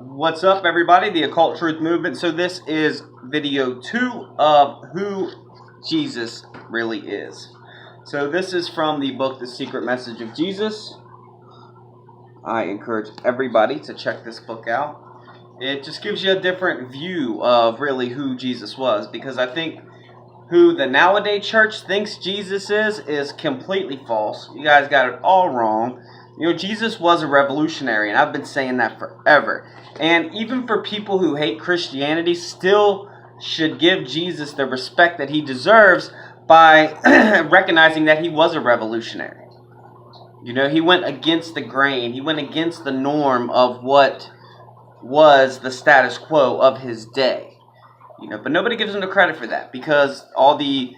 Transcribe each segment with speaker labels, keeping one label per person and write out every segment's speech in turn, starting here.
Speaker 1: What's up, everybody? The Occult Truth Movement. So this is video 2 of who Jesus really is. So this is from the book, The Secret Message of Jesus. I encourage everybody to check this book out. It just gives you a different view of really who Jesus was, because I think who the nowadays church thinks Jesus is completely false. You guys got it all wrong. Jesus was a revolutionary, and I've been saying that forever. And even for people who hate Christianity, still should give Jesus the respect that he deserves by recognizing that he was a revolutionary. He went against the grain. He went against the norm of what was the status quo of his day. But nobody gives him the credit for that, because all the,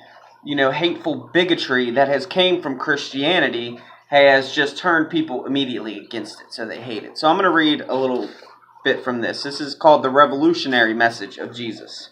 Speaker 1: hateful bigotry that has came from Christianity has just turned people immediately against it, so they hate it. So I'm going to read a little bit from this. This is called The Revolutionary Message of Jesus.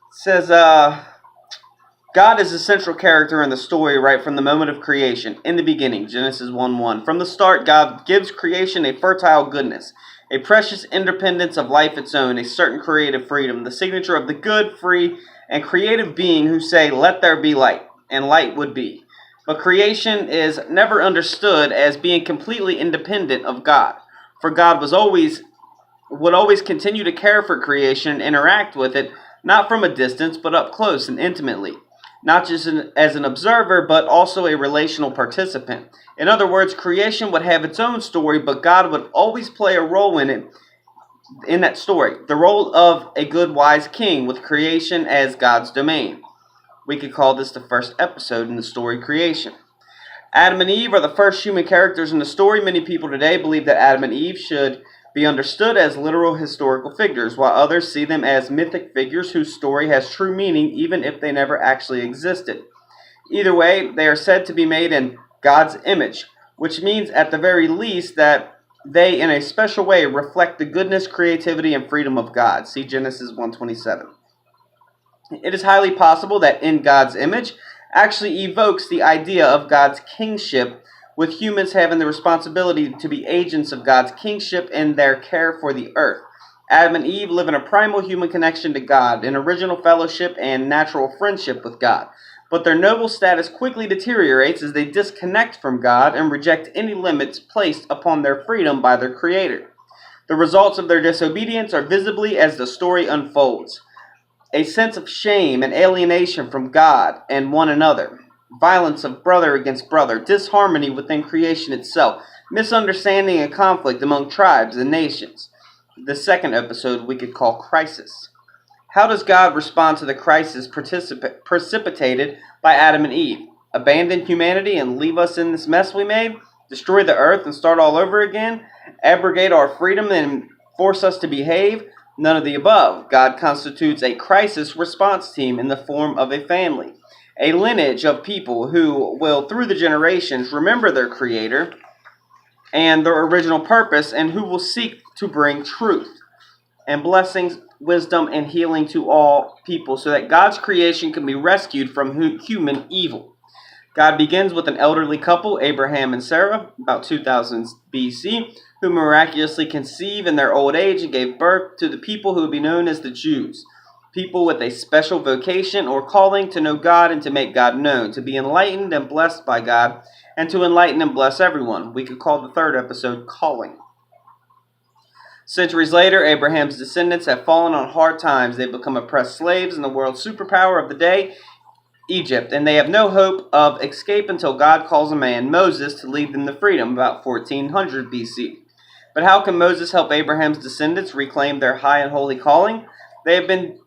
Speaker 1: It says, God is the central character in the story right from the moment of creation. In the beginning, Genesis 1:1. From the start, God gives creation a fertile goodness, a precious independence of life its own, a certain creative freedom, the signature of the good, free, and creative being who say, "Let there be light," and light would be. But creation is never understood as being completely independent of God, for God would always continue to care for creation and interact with it, not from a distance, but up close and intimately. Not just as an observer, but also a relational participant. In other words, creation would have its own story, but God would always play a role in it, in that story. The role of a good, wise king, with creation as God's domain. We could call this the first episode in the story Creation. Adam and Eve are the first human characters in the story. Many people today believe that Adam and Eve should be understood as literal historical figures, while others see them as mythic figures whose story has true meaning even if they never actually existed. Either way, they are said to be made in God's image, which means at the very least that they in a special way reflect the goodness, creativity, and freedom of God. See Genesis 1:27. It is highly possible that in God's image actually evokes the idea of God's kingship, with humans having the responsibility to be agents of God's kingship in their care for the earth. Adam and Eve live in a primal human connection to God, in original fellowship and natural friendship with God. But their noble status quickly deteriorates as they disconnect from God and reject any limits placed upon their freedom by their Creator. The results of their disobedience are visibly as the story unfolds. A sense of shame and alienation from God and one another, violence of brother against brother, disharmony within creation itself, misunderstanding and conflict among tribes and nations. The second episode we could call Crisis. How does God respond to the crisis precipitated by Adam and Eve? Abandon humanity and leave us in this mess we made? Destroy the earth and start all over again? Abrogate our freedom and force us to behave? None of the above. God constitutes a crisis response team in the form of a family, a lineage of people who will, through the generations, remember their Creator and their original purpose, and who will seek to bring truth and blessings, wisdom, and healing to all people so that God's creation can be rescued from human evil. God begins with an elderly couple, Abraham and Sarah, about 2000 BC, who miraculously conceived in their old age and gave birth to the people who would be known as the Jews, people with a special vocation or calling to know God and to make God known, to be enlightened and blessed by God, and to enlighten and bless everyone. We could call the third episode Calling. Centuries later, Abraham's descendants have fallen on hard times. They've become oppressed slaves in the world's superpower of the day, Egypt, and they have no hope of escape until God calls a man, Moses, to lead them to freedom, about 1400 BC. But how can Moses help Abraham's descendants reclaim their high and holy calling? They have been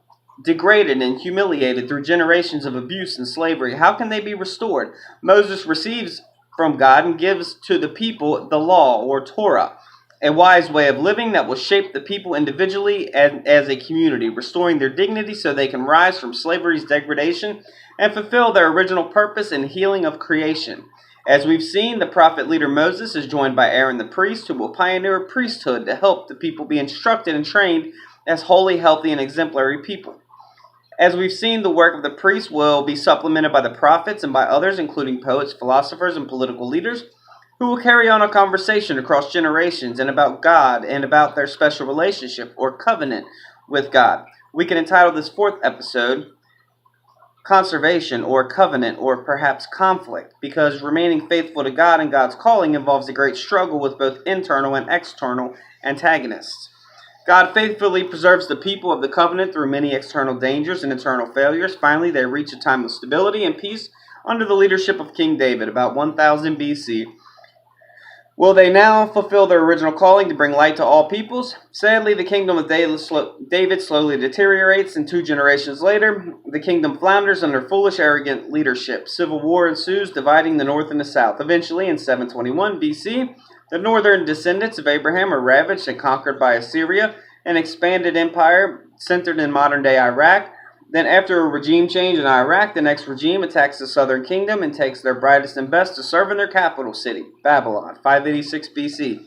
Speaker 1: degraded and humiliated through generations of abuse and slavery. How can they be restored? Moses receives from God and gives to the people the law, or Torah, a wise way of living that will shape the people individually and as a community, restoring their dignity so they can rise from slavery's degradation and fulfill their original purpose in healing of creation. As we've seen, the prophet leader Moses is joined by Aaron the priest, who will pioneer a priesthood to help the people be instructed and trained as holy, healthy, and exemplary people. As we've seen, the work of the priest will be supplemented by the prophets and by others, including poets, philosophers, and political leaders. who will carry on a conversation across generations and about God and about their special relationship or covenant with God. We can entitle this fourth episode Conservation or Covenant or perhaps Conflict, because remaining faithful to God and God's calling involves a great struggle with both internal and external antagonists. God faithfully preserves the people of the covenant through many external dangers and internal failures. Finally, they reach a time of stability and peace under the leadership of King David, about 1000 BC. Will they now fulfill their original calling to bring light to all peoples? Sadly, the kingdom of David slowly deteriorates, and 2 generations later, the kingdom flounders under foolish, arrogant leadership. Civil war ensues, dividing the north and the south. Eventually, in 721 BC, the northern descendants of Abraham are ravaged and conquered by Assyria, an expanded empire centered in modern-day Iraq. Then, after a regime change in Iraq, the next regime attacks the southern kingdom and takes their brightest and best to serve in their capital city, Babylon, 586 BC.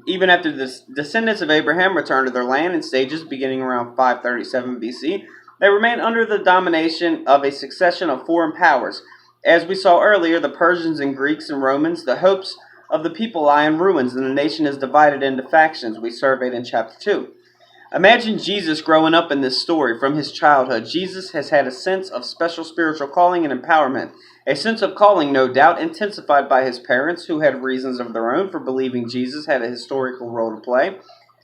Speaker 1: Even after the descendants of Abraham return to their land in stages beginning around 537 BC, they remain under the domination of a succession of foreign powers. As we saw earlier, the Persians and Greeks and Romans, the hopes of the people lie in ruins, and the nation is divided into factions we surveyed in chapter 2. Imagine Jesus growing up in this story from his childhood. Jesus has had a sense of special spiritual calling and empowerment. A sense of calling, no doubt, intensified by his parents, who had reasons of their own for believing Jesus had a historical role to play.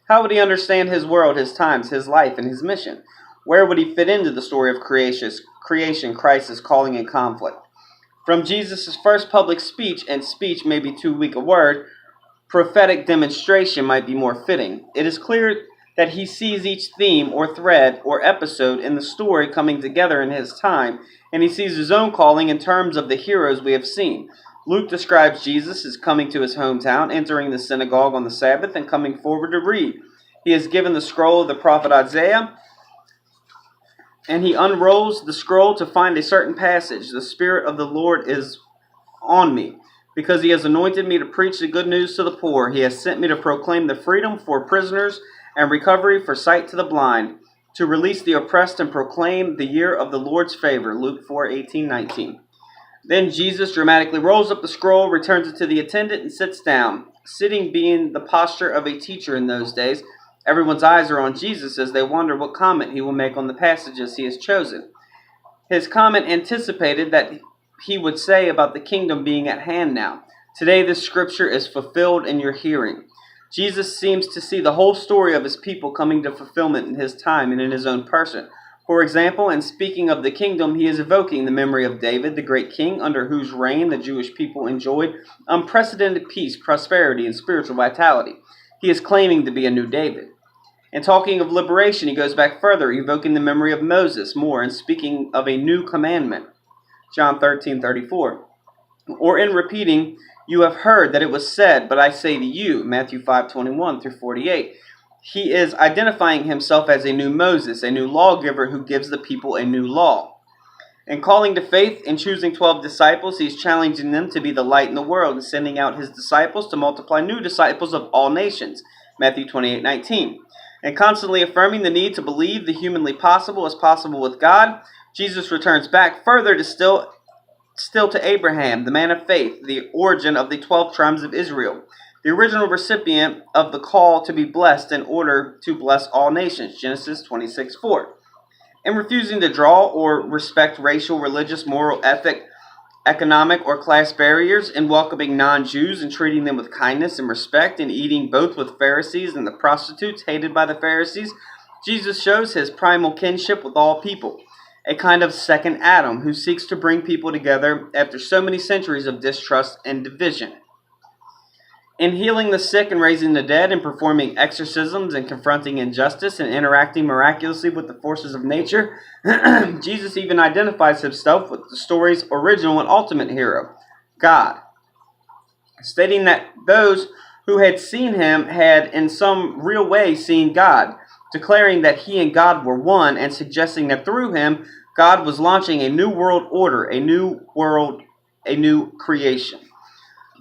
Speaker 1: How would he understand his world, his times, his life, and his mission? Where would he fit into the story of creation, crisis, calling, and conflict? From Jesus' first public speech, and speech may be too weak a word, prophetic demonstration might be more fitting. It is clear that he sees each theme or thread or episode in the story coming together in his time, and he sees his own calling in terms of the heroes we have seen. Luke describes Jesus as coming to his hometown, entering the synagogue on the Sabbath, and coming forward to read. He is given the scroll of the prophet Isaiah, and he unrolls the scroll to find a certain passage. The Spirit of the Lord is on me, because he has anointed me to preach the good news to the poor. He has sent me to proclaim the freedom for prisoners and recovery for sight to the blind, to release the oppressed and proclaim the year of the Lord's favor. Luke 4:18-19. Then Jesus dramatically rolls up the scroll, returns it to the attendant, and sits down. Sitting being the posture of a teacher in those days, everyone's eyes are on Jesus as they wonder what comment he will make on the passages he has chosen. His comment anticipated that he would say about the kingdom being at hand now. Today this scripture is fulfilled in your hearing. Jesus seems to see the whole story of his people coming to fulfillment in his time and in his own person. For example, in speaking of the kingdom, he is evoking the memory of David, the great king, under whose reign the Jewish people enjoyed unprecedented peace, prosperity, and spiritual vitality. He is claiming to be a new David. In talking of liberation, he goes back further, evoking the memory of Moses more, and speaking of a new commandment, John 13:34. Or in repeating, you have heard that it was said, but I say to you, Matthew 5:21-48. He is identifying himself as a new Moses, a new lawgiver who gives the people a new law. In calling to faith and choosing 12 disciples, he is challenging them to be the light in the world and sending out his disciples to multiply new disciples of all nations, Matthew 28:19. And constantly affirming the need to believe the humanly possible is possible with God, Jesus returns back further to still to Abraham, the man of faith, the origin of the 12 tribes of Israel, the original recipient of the call to be blessed in order to bless all nations, Genesis 26:4. In refusing to draw or respect racial, religious, moral, ethic, economic, or class barriers, in welcoming non-Jews and treating them with kindness and respect, and eating both with Pharisees and the prostitutes hated by the Pharisees, Jesus shows his primal kinship with all people. A kind of second Adam who seeks to bring people together after so many centuries of distrust and division. In healing the sick and raising the dead, and performing exorcisms and confronting injustice and interacting miraculously with the forces of nature, Jesus even identifies himself with the story's original and ultimate hero, God, stating that those who had seen him had in some real way seen God, declaring that he and God were one, and suggesting that through him, God was launching a new world order, a new world, a new creation.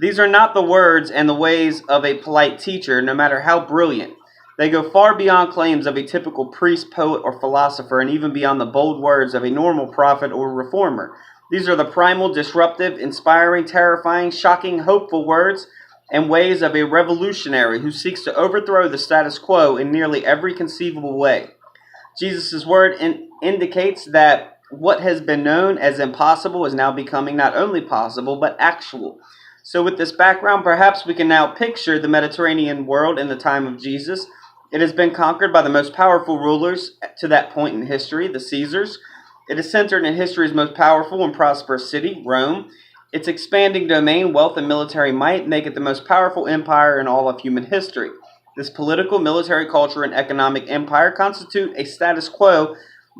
Speaker 1: These are not the words and the ways of a polite teacher, no matter how brilliant. They go far beyond claims of a typical priest, poet, or philosopher, and even beyond the bold words of a normal prophet or reformer. These are the primal, disruptive, inspiring, terrifying, shocking, hopeful words and ways of a revolutionary who seeks to overthrow the status quo in nearly every conceivable way. Jesus' word indicates that what has been known as impossible is now becoming not only possible, but actual. So with this background, perhaps we can now picture the Mediterranean world in the time of Jesus. It has been conquered by the most powerful rulers to that point in history, the Caesars. It is centered in history's most powerful and prosperous city, Rome. Its expanding domain, wealth, and military might make it the most powerful empire in all of human history. This political, military, culture, and economic empire constitute a status quo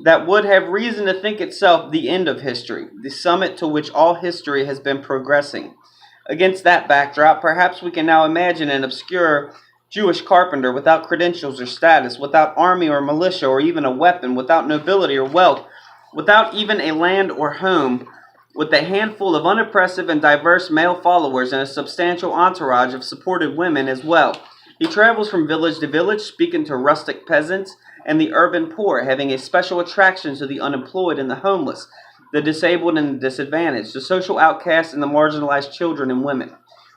Speaker 1: that would have reason to think itself the end of history, the summit to which all history has been progressing. Against that backdrop, perhaps we can now imagine an obscure Jewish carpenter without credentials or status, without army or militia or even a weapon, without nobility or wealth, without even a land or home, with a handful of unimpressive and diverse male followers and a substantial entourage of supported women as well. He travels from village to village, speaking to rustic peasants and the urban poor, having a special attraction to the unemployed and the homeless, the disabled and the disadvantaged, the social outcasts and the marginalized children and women.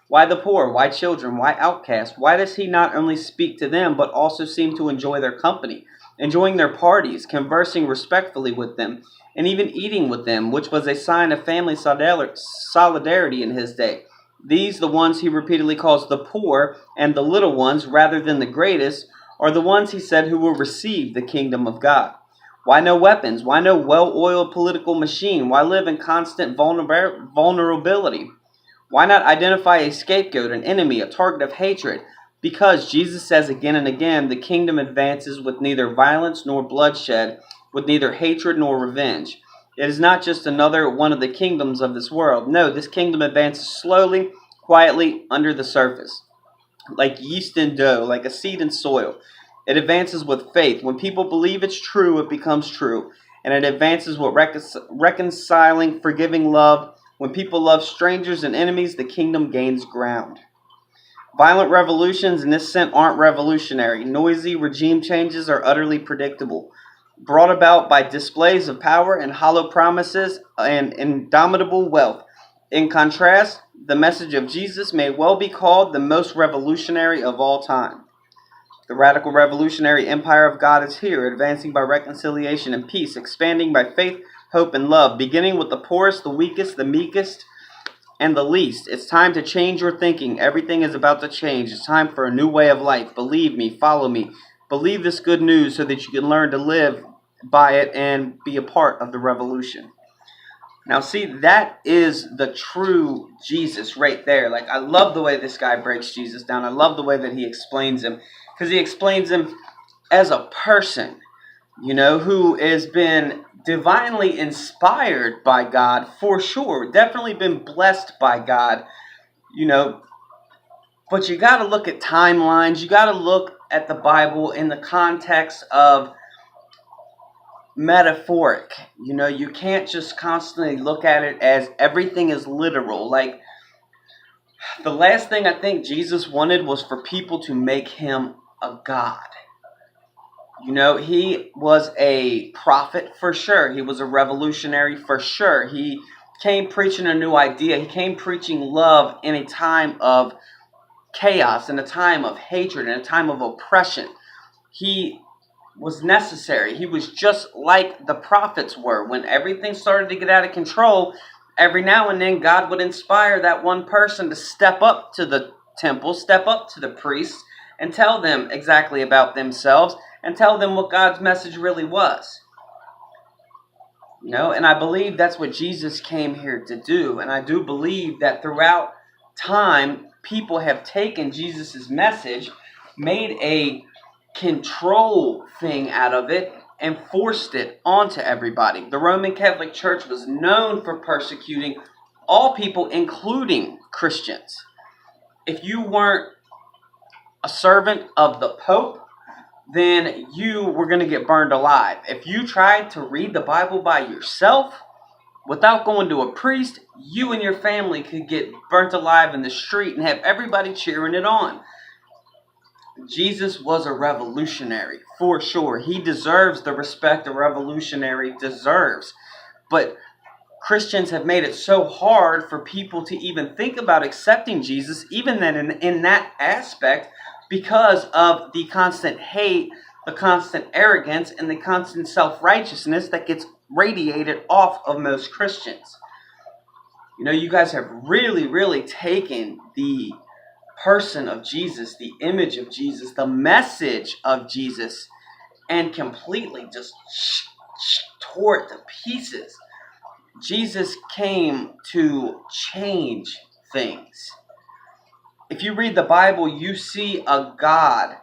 Speaker 1: Why the poor? Why children? Why outcasts? Why does he not only speak to them, but also seem to enjoy their company, enjoying their parties, conversing respectfully with them, and even eating with them, which was a sign of family solidarity in his day? These, the ones he repeatedly calls the poor and the little ones rather than the greatest, are the ones he said who will receive the kingdom of God. Why no weapons? Why no well-oiled political machine? Why live in constant vulnerability? Why not identify a scapegoat, an enemy, a target of hatred? Because Jesus says again and again, the kingdom advances with neither violence nor bloodshed, with neither hatred nor revenge. It is not just another one of the kingdoms of this world. No, this kingdom advances slowly, quietly, under the surface, like yeast in dough, like a seed in soil. It advances with faith. When people believe it's true, it becomes true. And it advances with reconciling, forgiving love. When people love strangers and enemies, the kingdom gains ground. Violent revolutions in this sense aren't revolutionary. Noisy regime changes are utterly predictable, brought about by displays of power and hollow promises and indomitable wealth. In contrast, the message of Jesus may well be called the most revolutionary of all time. The radical revolutionary empire of God is here, advancing by reconciliation and peace, expanding by faith, hope, and love, beginning with the poorest, the weakest, the meekest, and the least. It's time to change your thinking. Everything is about to change. It's time for a new way of life. Believe me, follow me. Believe this good news so that you can learn to live by it and be a part of the revolution. Now, see, that is the true Jesus right there. Like, I love the way this guy breaks Jesus down. I love the way that he explains him, because he explains him as a person, who has been divinely inspired by God, for sure. Definitely been blessed by God, but you got to look at timelines. You got to look at the Bible in the context of metaphoric. You can't just constantly look at it as everything is literal. Like, the last thing I think Jesus wanted was for people to make him a god. He was a prophet for sure. He was a revolutionary for sure. He came preaching a new idea. He came preaching love in a time of chaos, in a time of hatred, in a time of oppression. He was necessary. He was just like the prophets were. When everything started to get out of control, every now and then God would inspire that one person to step up to the temple, step up to the priests, and tell them exactly about themselves, and tell them what God's message really was. And I believe that's what Jesus came here to do. And I do believe that throughout time, people have taken Jesus' message, made a control thing out of it, and forced it onto everybody. The Roman Catholic Church was known for persecuting all people, including Christians. If you weren't a servant of the Pope, then you were going to get burned alive. If you tried to read the Bible by yourself, without going to a priest, you and your family could get burnt alive in the street and have everybody cheering it on. Jesus was a revolutionary, for sure. He deserves the respect a revolutionary deserves. But Christians have made it so hard for people to even think about accepting Jesus, even then in that aspect, because of the constant hate, the constant arrogance, and the constant self-righteousness that gets radiated off of most Christians. You know, you guys have really, really taken the person of Jesus, the image of Jesus, the message of Jesus, and completely just tore it to pieces. Jesus came to change things. If you read the Bible, you see a God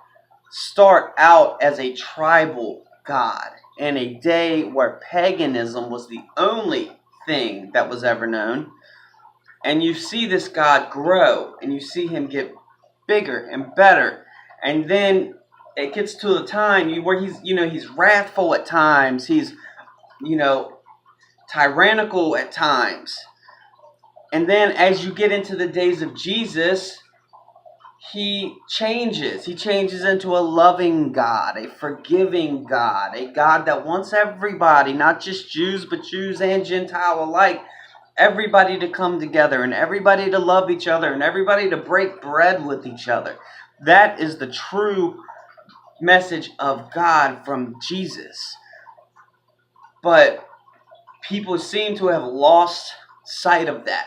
Speaker 1: start out as a tribal God in a day where paganism was the only thing that was ever known. And you see this God grow, and you see him get bigger and better. And then it gets to a time where he's wrathful at times. He's, tyrannical at times. And then as you get into the days of Jesus, he changes. He changes into a loving God, a forgiving God, a God that wants everybody, not just Jews, but Jews and Gentile alike, everybody to come together and everybody to love each other and everybody to break bread with each other. That is the true message of God from Jesus. But people seem to have lost sight of that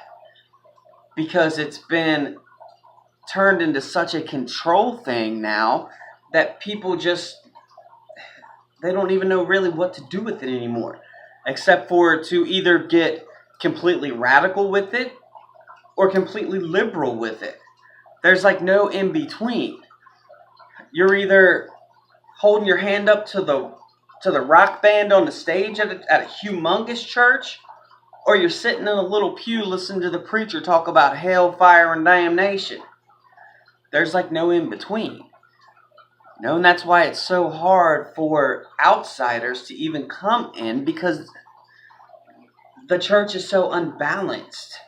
Speaker 1: because it's been turned into such a control thing now that people they don't even know really what to do with it anymore, except for to either get completely radical with it or completely liberal with it. There's like no in between. You're either holding your hand up to the rock band on the stage at a humongous church, or you're sitting in a little pew listening to the preacher talk about hell, fire, and damnation. There's like no in between. And that's why it's so hard for outsiders to even come in, because the church is so unbalanced.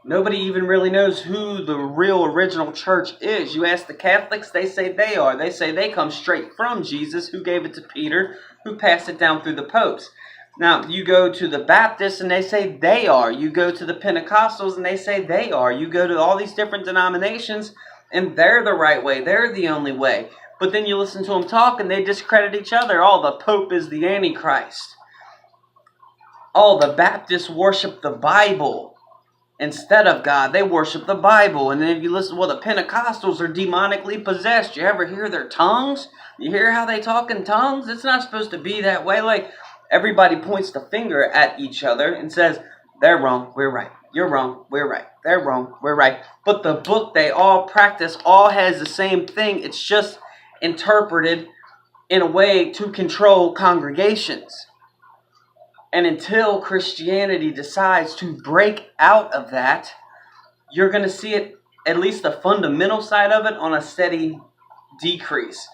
Speaker 1: Nobody even really knows who the real original church is. You ask the Catholics, they say they are. They say they come straight from Jesus, who gave it to Peter, who passed it down through the popes. Now, you go to the Baptists and they say they are. You go to the Pentecostals and they say they are. You go to all these different denominations and they're the right way. They're the only way. But then you listen to them talk and they discredit each other. Oh, the Pope is the Antichrist. Oh, the Baptists worship the Bible instead of God. They worship the Bible. And then if you listen, the Pentecostals are demonically possessed. You ever hear their tongues? You hear how they talk in tongues? It's not supposed to be that way. Like, everybody points the finger at each other and says, they're wrong, we're right. You're wrong, we're right. They're wrong, we're right. But the book they all practice all has the same thing. It's just interpreted in a way to control congregations. And until Christianity decides to break out of that, you're going to see it, at least the fundamental side of it, on a steady decrease.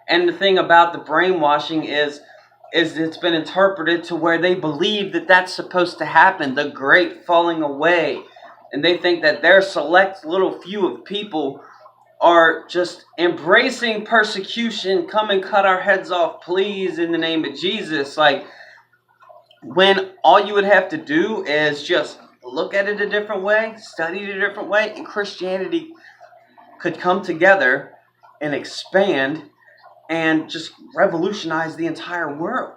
Speaker 1: And the thing about the brainwashing is it's been interpreted to where they believe that that's supposed to happen, the great falling away. And they think that their select little few of people are just embracing persecution. Come and cut our heads off, please, in the name of Jesus. Like, when all you would have to do is just look at it a different way, study it a different way, and Christianity could come together and expand and just revolutionize the entire world.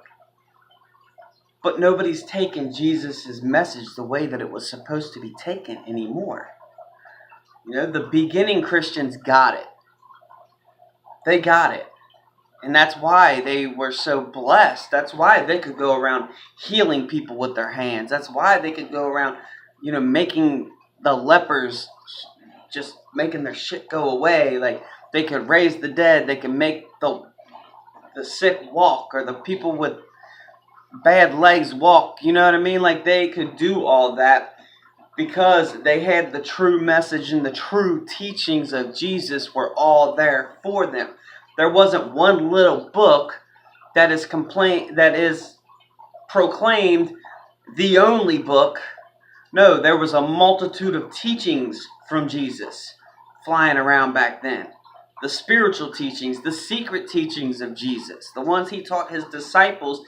Speaker 1: But nobody's taken Jesus' message the way that it was supposed to be taken anymore. The beginning Christians got it. They got it. And that's why they were so blessed. That's why they could go around healing people with their hands. That's why they could go around, making the lepers, just making their shit go away. Like, they could raise the dead. They could make the sick walk, or the people with bad legs walk. You know what I mean? Like, they could do all that because they had the true message, and the true teachings of Jesus were all there for them. There wasn't one little book that is proclaimed the only book. No, there was a multitude of teachings from Jesus flying around back then. The spiritual teachings, the secret teachings of Jesus, the ones he taught his disciples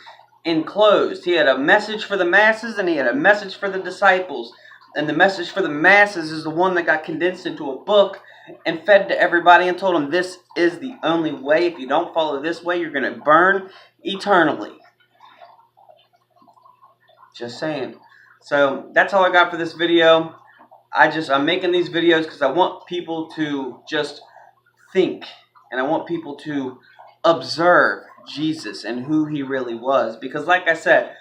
Speaker 1: enclosed. He had a message for the masses and he had a message for the disciples. And the message for the masses is the one that got condensed into a book and fed to everybody and told them this is the only way. If you don't follow this way, you're going to burn eternally. Just saying. So that's all I got for this video. I'm making these videos because I want people to just think, and I want people to observe Jesus and who he really was. Because like I said,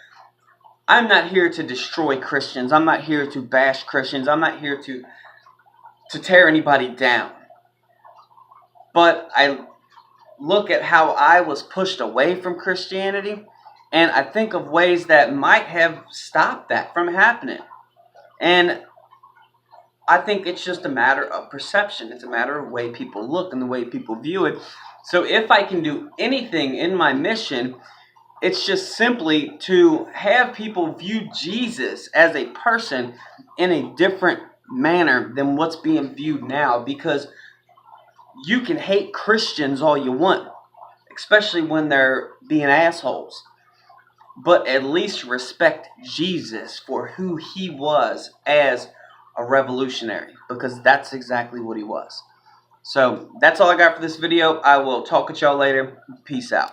Speaker 1: I'm not here to destroy Christians. I'm not here to bash Christians. I'm not here to tear anybody down. But I look at how I was pushed away from Christianity, and I think of ways that might have stopped that from happening. And I think it's just a matter of perception. It's a matter of the way people look and the way people view it. So if I can do anything in my mission, it's just simply to have people view Jesus as a person in a different manner than what's being viewed now. Because you can hate Christians all you want, especially when they're being assholes. But at least respect Jesus for who he was as a revolutionary, because that's exactly what he was. So that's all I got for this video. I will talk with y'all later. Peace out.